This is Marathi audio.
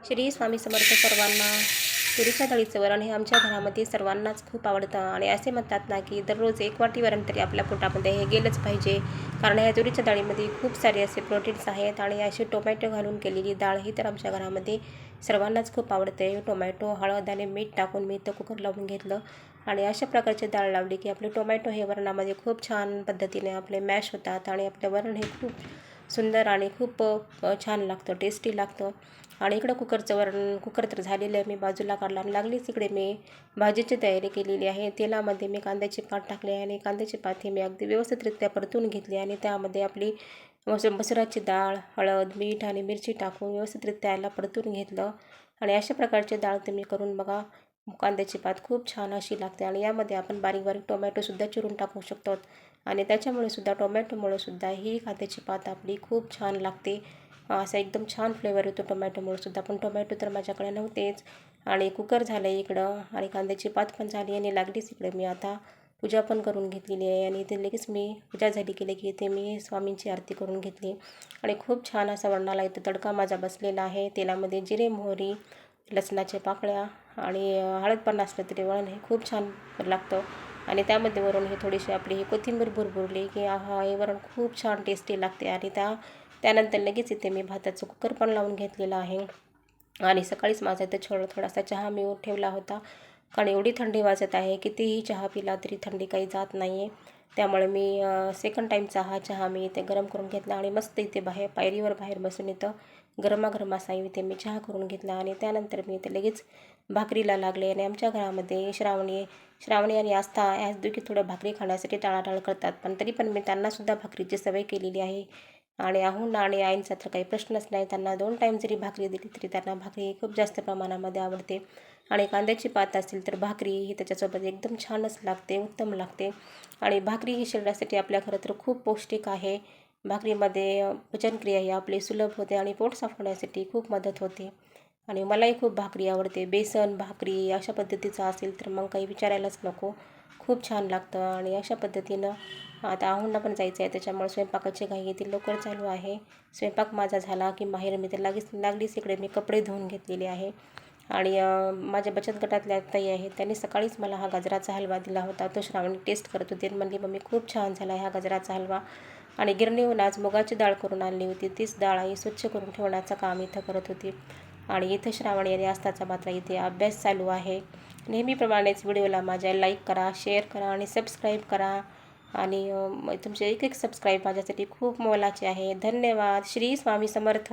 श्री स्वामी समर्थ सर्वांना. तुरीच्या डाळीचं वरण हे आमच्या घरामध्ये सर्वांनाच खूप आवडतं आणि असे म्हणतात ना की दररोज एक वाटी वरण तरी आपल्या पोटामध्ये हे गेलंच पाहिजे. कारण ह्या तुरीच्या डाळीमध्ये खूप सारे असे प्रोटीन्स आहेत आणि अशी टोमॅटो घालून केलेली डाळ ही तर आमच्या घरामध्ये सर्वांनाच खूप आवडते. टोमॅटो, हळद आणि मीठ टाकून मी इथं कुकर लावून घेतलं आणि अशा प्रकारची डाळ लावली की आपले टोमॅटो हे वरणामध्ये खूप छान पद्धतीने आपले मॅश होतात आणि आपलं वरण हे खूप सुंदर आणि खूप छान लागतं, टेस्टी लागतं. आणि इकडं कुकर तर झालेलं आहे, मी बाजूला काढला आणि लागलीच इकडे मी भाजीची तयारी केलेली आहे. तेलामध्ये मी कांद्याची पात टाकले आणि कांद्याची पात ही मी अगदी व्यवस्थितरित्या परतून घेतली आणि त्यामध्ये आपली मसुराची डाळ, हळद, मीठ आणि मिरची टाकून व्यवस्थितरित्या याला परतून घेतलं. आणि अशा प्रकारची डाळ तुम्ही करून बघा. कांद्याची पात खूप छान अशी लागते आणि यामध्ये आपण बारीक बारीक टोमॅटोसुद्धा चिरून टाकू शकतो आणि टोमॅटोमुळे सुद्धा ही कांद्याची पात आपली खूप छान लागते. असा एकदम छान फ्लेवर येतो टोमॅटोमुळे सुद्धा. पण टोमॅटो तर माझ्याकडे नव्हतेच आणि कुकर झालं आहे इकडं आणि कांद्याची पात पण झाली आणि लागलीच इकडे मी आता पूजा पण करून घेतलेली आहे आणि इथे लगेच मी पूजा झाली की इथे मी स्वामींची आरती करून घेतली आणि खूप छान असा वरणाला इथं तडका माझा बसलेला आहे. तेलामध्ये जिरे, मोहरी, लसणाच्या पाकळ्या आणि हळद पण असलं तरी वरण हे खूप छान लागतं आणि त्यामध्ये वरून हे थोडीशी आपली ही कोथिंबीर भुरभुरली की हा हे वरण खूप छान टेस्टी लागते. आणि त्यानंतर लगेच इथे मी भाताचं कुकर पण लावून घेतलेलं आहे आणि सकाळीच माझा इथं थोडासा चहा मी ठेवला होता. कारण एवढी थंडी वाजत आहे, कितीही चहा पिला तरी थंडी काही जात नाही आहे. त्यामुळे मी सेकंड टाईमचा हा चहा मी इथे गरम करून घेतला आणि मस्त इथे पायरीवर बाहेर बसून इथं गरमागरम असा इथे मी चहा करून घेतला आणि त्यानंतर मी इथे लगेच भाकरीला लागले. आणि आमच्या घरामध्ये श्रावणी आणि आस्था ह्या दोघी थोडं भाकरी खाण्यासाठी टाळाटाळ करतात, पण तरी पण मी त्यांनासुद्धा भाकरीची सवय केलेली आहे. आणि आहून आणि आईंचा तर काही प्रश्नच नाही. त्यांना 2 टाईम जरी भाकरी दिली तरी त्यांना भाकरी खूप जास्त प्रमाणामध्ये आवडते आणि कांद्याची पात असेल तर भाकरी ही त्याच्यासोबत एकदम छानच लागते, उत्तम लागते. आणि भाकरी ही शरीरासाठी आपल्या खरं तर खूप पौष्टिक आहे. भाकरीमध्ये पचनक्रिया ही आपली सुलभ होते आणि पोट साफ होण्यासाठी खूप मदत होते. आणि मलाही खूप भाकरी आवडते. बेसन भाकरी अशा पद्धतीचं असेल तर मग काही विचारायलाच नको, खूप छान लागतं. आणि अशा पद्धतीनं आता आहूंना पण जायचं आहे, त्याच्यामुळे स्वयंपाकाची घाई येते लवकर चालू आहे. स्वयंपाक माझा झाला की बाहेर मी तर लागलीच इकडे मी कपडे धुवून घेतलेले आहे. आणि माझ्या बचत गटातल्या ताई आहेत, त्यांनी सकाळीच मला हा गाजराचा हलवा दिला होता. तो श्रावणी टेस्ट करत होती आणि म्हणली, मम्मी खूप छान झाला हा गाजराचा हलवा. आणि गिरणीहून आज मुगाची डाळ करून आणली होती, तीच डाळ आई स्वच्छ करून ठेवण्याचं काम इथं करत होती. आणि इथं श्रावणी आणि आस्थाचा मात्र इथे अभ्यास चालू आहे. नेहमीप्रमाणेच व्हिडिओला माझ्या लाईक करा, शेअर करा आणि सबस्क्राईब करा. आणि तुमचे एक सबस्क्राईब माझ्यासाठी खूप मोलाचे आहे. धन्यवाद. श्री स्वामी समर्थ.